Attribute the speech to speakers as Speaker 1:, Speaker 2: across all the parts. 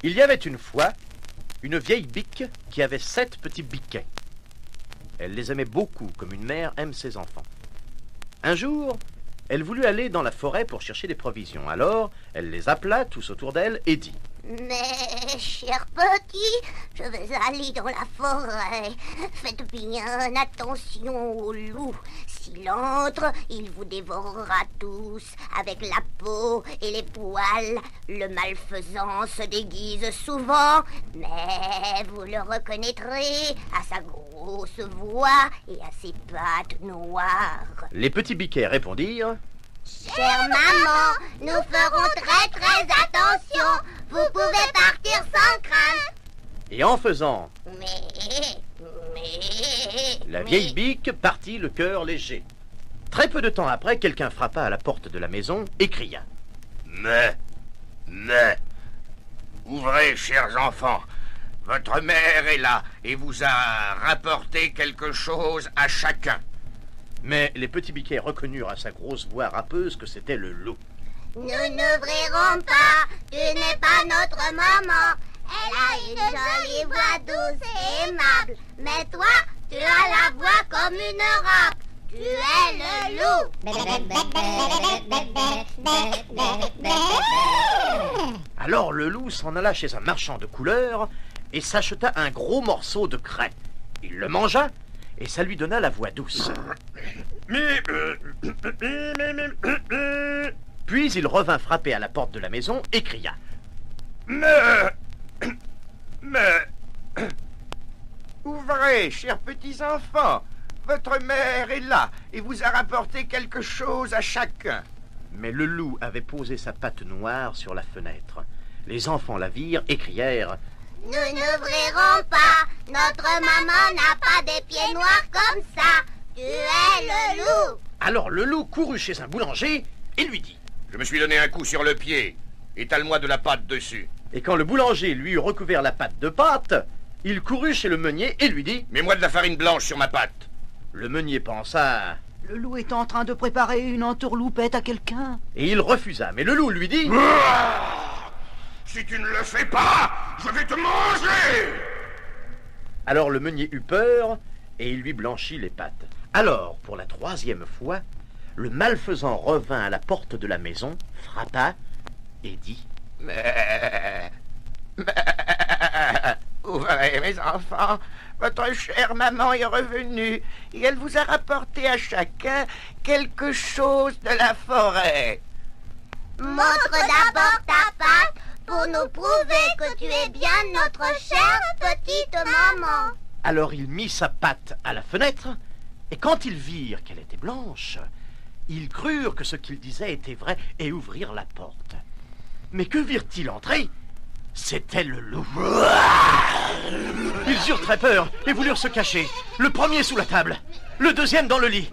Speaker 1: Il y avait une fois une vieille bique qui avait 7 petits biquets. Elle les aimait beaucoup, comme une mère aime ses enfants. Un jour, elle voulut aller dans la forêt pour chercher des provisions. Alors, elle les appela tous autour d'elle et dit:
Speaker 2: Mes chers petits, je vais aller dans la forêt. Faites bien attention au loup. S'il entre, il vous dévorera tous. Avec la peau et les poils, le malfaisant se déguise souvent, mais vous le reconnaîtrez à sa grosse voix et à ses pattes noires.
Speaker 1: Les petits biquets répondirent:
Speaker 2: Chère maman, nous ferons très attention. Vous pouvez partir sans crainte.
Speaker 1: Et en faisant,
Speaker 2: Mais...
Speaker 1: la vieille bique partit le cœur léger. Très peu de temps après, quelqu'un frappa à la porte de la maison et cria:
Speaker 3: Mais, ouvrez, chers enfants. Votre mère est là et vous a rapporté quelque chose à chacun.
Speaker 1: Mais les petits biquets reconnurent à sa grosse voix râpeuse que c'était le loup.
Speaker 2: Nous n'ouvrirons pas. Tu n'es pas notre maman. Elle a une jolie voix douce et aimable. Mais toi, tu as la voix comme une râpe. Tu es le loup.
Speaker 1: Alors le loup s'en alla chez un marchand de couleurs et s'acheta un gros morceau de craie. Il le mangea et ça lui donna la voix douce. Puis il revint frapper à la porte de la maison et cria:
Speaker 3: Mais... Ouvrez, chers petits enfants. Votre mère est là et vous a rapporté quelque chose à chacun.
Speaker 1: Mais le loup avait posé sa patte noire sur la fenêtre. Les enfants la virent et crièrent:
Speaker 2: Nous n'ouvrirons pas. Notre maman n'a pas des pieds noirs comme ça. Tu es le loup.
Speaker 1: Alors le loup courut chez un boulanger et lui dit:
Speaker 3: Je me suis donné un coup sur le pied. Étale-moi de la pâte dessus.
Speaker 1: Et quand le boulanger lui eut recouvert la pâte de pâte, il courut chez le meunier et lui dit:
Speaker 3: Mets-moi de la farine blanche sur ma pâte.
Speaker 1: Le meunier pensa,
Speaker 4: Le loup est en train de préparer une entourloupette à quelqu'un.
Speaker 1: et il refusa. Mais le loup lui dit:
Speaker 3: Si tu ne le fais pas, je vais te manger.
Speaker 1: Alors le meunier eut peur et il lui blanchit les pattes. Alors, pour la 3e fois, le malfaisant revint à la porte de la maison, frappa et dit:
Speaker 3: Mais... Ouvrez, mes enfants. Votre chère maman est revenue et elle vous a rapporté à chacun quelque chose de la forêt.
Speaker 2: Montre d'abord ta patte pour nous prouver que tu es bien notre chère petite maman.
Speaker 1: Alors il mit sa patte à la fenêtre, et quand ils virent qu'elle était blanche, ils crurent que ce qu'il disait était vrai et ouvrirent la porte. Mais que virent-ils entrer? C'était le loup. Ils eurent très peur et voulurent se cacher. Le premier sous la table, le deuxième dans le lit,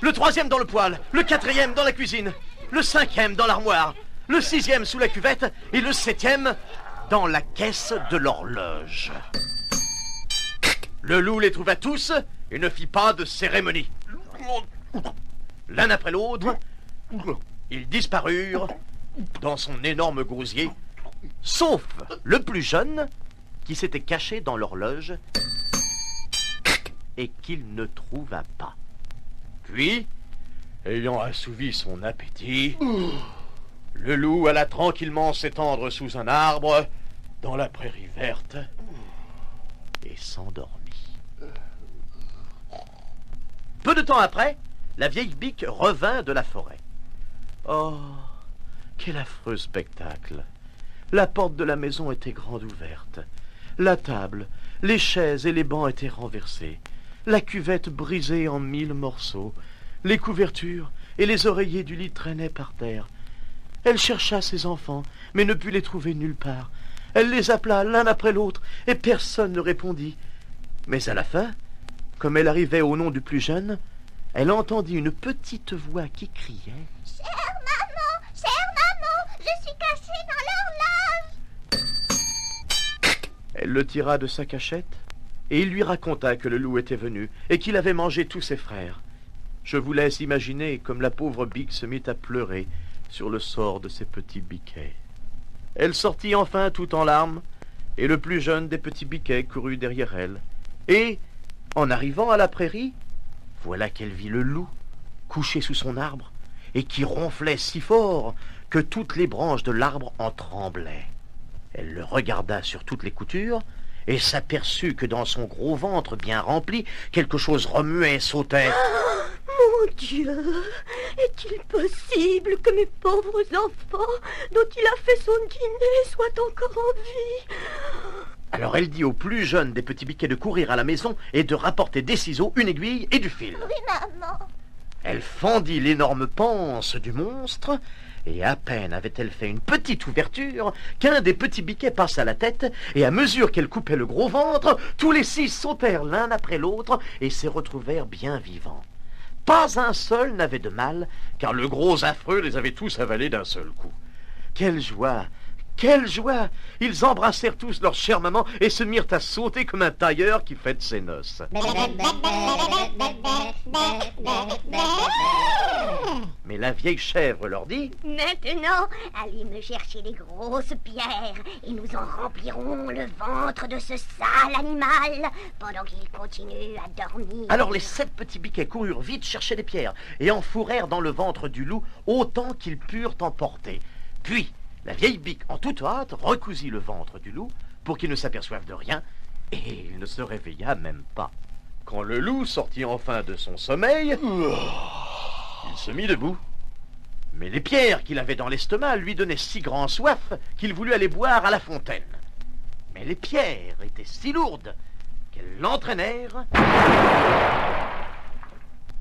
Speaker 1: le troisième dans le poêle, le quatrième dans la cuisine, le cinquième dans l'armoire, le 6e sous la cuvette et le 7e dans la caisse de l'horloge. Le loup les trouva tous et ne fit pas de cérémonie. L'un après l'autre, ils disparurent dans son énorme gosier, sauf le plus jeune qui s'était caché dans l'horloge et qu'il ne trouva pas. Puis, ayant assouvi son appétit, le loup alla tranquillement s'étendre sous un arbre dans la prairie verte et s'endormit. Peu de temps après, la vieille bique revint de la forêt. Oh, quel affreux spectacle! La porte de la maison était grande ouverte. La table, les chaises et les bancs étaient renversés. La cuvette brisée en 1000 morceaux. Les couvertures et les oreillers du lit traînaient par terre. Elle chercha ses enfants, mais ne put les trouver nulle part. Elle les appela l'un après l'autre, et personne ne répondit. Mais à la fin, comme elle arrivait au nom du plus jeune, elle entendit une petite voix qui criait:
Speaker 2: Chère maman, je suis cachée dans l'horloge.
Speaker 1: Elle le tira de sa cachette, et il lui raconta que le loup était venu, et qu'il avait mangé tous ses frères. Je vous laisse imaginer comme la pauvre Bique se mit à pleurer sur le sort de ses petits biquets. Elle sortit enfin tout en larmes, et le plus jeune des petits biquets courut derrière elle. Et, en arrivant à la prairie, voilà qu'elle vit le loup, couché sous son arbre, et qui ronflait si fort que toutes les branches de l'arbre en tremblaient. Elle le regarda sur toutes les coutures, et s'aperçut que dans son gros ventre bien rempli, quelque chose remuait et sautait.
Speaker 2: Mon Dieu, est-il possible que mes pauvres enfants, dont il a fait son dîner, soient encore en vie?
Speaker 1: Alors elle dit au plus jeune des petits biquets de courir à la maison et de rapporter des ciseaux, une aiguille et du fil.
Speaker 2: Oui, maman.
Speaker 1: Elle fendit l'énorme panse du monstre, et à peine avait-elle fait une petite ouverture qu'un des petits biquets passa la tête, et à mesure qu'elle coupait le gros ventre, tous les 6 sautèrent l'un après l'autre et se retrouvèrent bien vivants. Pas un seul n'avait de mal, car le gros affreux les avait tous avalés d'un seul coup. Quelle joie! Quelle joie! Ils embrassèrent tous leur chère maman et se mirent à sauter comme un tailleur qui fête ses noces. Mais la vieille chèvre leur dit:
Speaker 2: Maintenant, allez me chercher des grosses pierres et nous en remplirons le ventre de ce sale animal pendant qu'il continue à dormir.
Speaker 1: Alors les 7 petits biquets coururent vite chercher des pierres et enfourrèrent dans le ventre du loup autant qu'ils purent en porter. Puis la vieille Bique, en toute hâte, recousit le ventre du loup pour qu'il ne s'aperçoive de rien, et il ne se réveilla même pas. Quand le loup sortit enfin de son sommeil, il se mit debout. Mais les pierres qu'il avait dans l'estomac lui donnaient si grand soif qu'il voulut aller boire à la fontaine. Mais les pierres étaient si lourdes qu'elles l'entraînèrent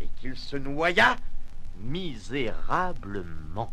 Speaker 1: et qu'il se noya misérablement.